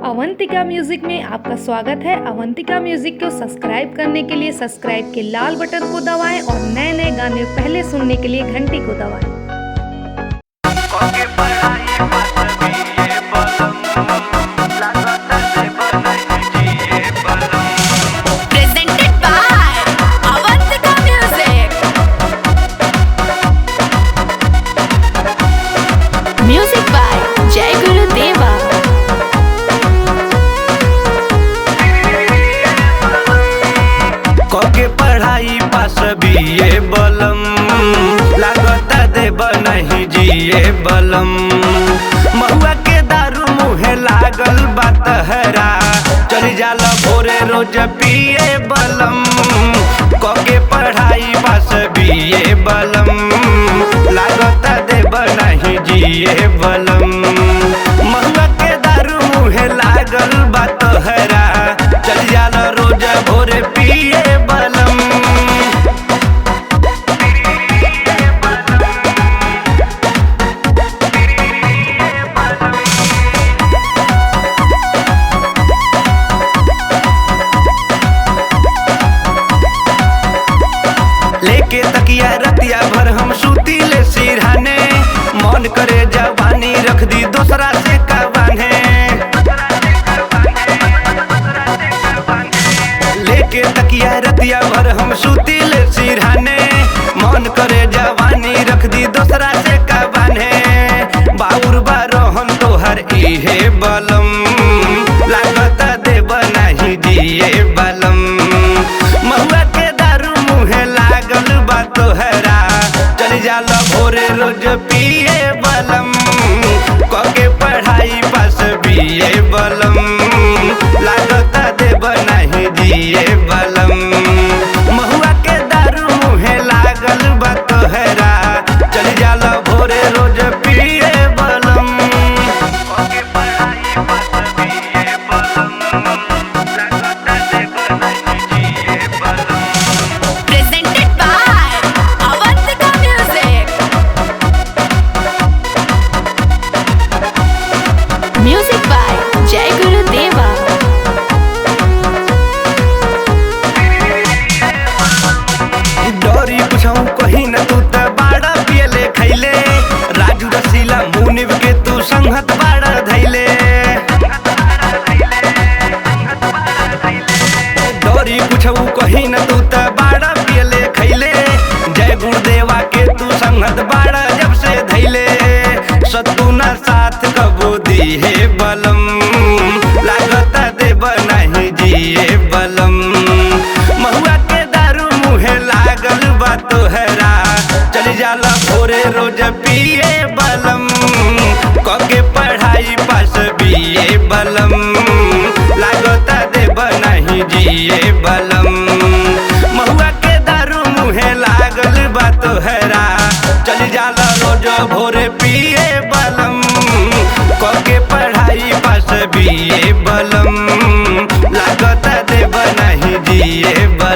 Avantika music में आपका स्वागत है। अवंतिका म्यूजिक को सब्सक्राइब करने के लिए सब्सक्राइब के लाल बटन को दबाएं और नए नए गाने पहले सुनने के लिए घंटी को दबाएं। म्यूजिक बाय जय गुरुदेवा। के पढ़ाई पास बीए बलम लागता देब नहीं जिए बलम। महुआ के दारू मुहे लागल बातहरा चली जाला भोरे रोज पिए बलम। के पढ़ाई पास बीए बलम लागता देब नहीं जिए बलम। महुआ के दारू मुहे लागल बातहरा चली जाला रोज भोरे पिए लेके तकिया रतिया भर हम सूती ले सिरहाने। मन करे जवानी रख दी दूसरा से कबाने। लेके तकिया रतिया भर हम सूती ले सिरहाने। मन करे जवानी रख दी दूसरा से कबाने। बाउर बारोहन तोहर इहे बलम लागता देब नहीं दिए बलम। महुआ के दारू मुहे लागल बा तोहरा चली जाला भोरे रोज पिए बलम। के पढ़ाई पास बीए बलम लागता देब नहीं दिए बलम। महुआ के दारू मुहे लागल बा तोहरा चली जाला भोरे रोज पिए बलम। के पढ़ाई पास बीए बलम लागता देब नहीं दिए बलम। Presented by Avantika music. Music by Jai Gurudeva. डोरी पूछूं कहीं न तू त बाड़ा पियले खैले। राजू रसीला मुनिब के तू संगत बाड़ा धैले। डोरी पूछूं कहीं न तू त बाड़ा पियले खैले। जय गुरुदेवा के तू संगत बाड़ा जब से धैले। सत्तू ना साथ कबो दिहे बलम लागता देब नहीं जिए बलम। महुआ के दारू मुहे लागल बा तोहरा चली जाला भोरे रोज पिए बलम। के पढ़ाई पास बीए बलम लागता देब नहीं जिए बलम। महुआ के दारू मुहे लागल बा तोहरा चली जाला रोज भोरे पिए बलम। के पढ़ाई पास बीए बलम लागता देब नहीं जिए बलम।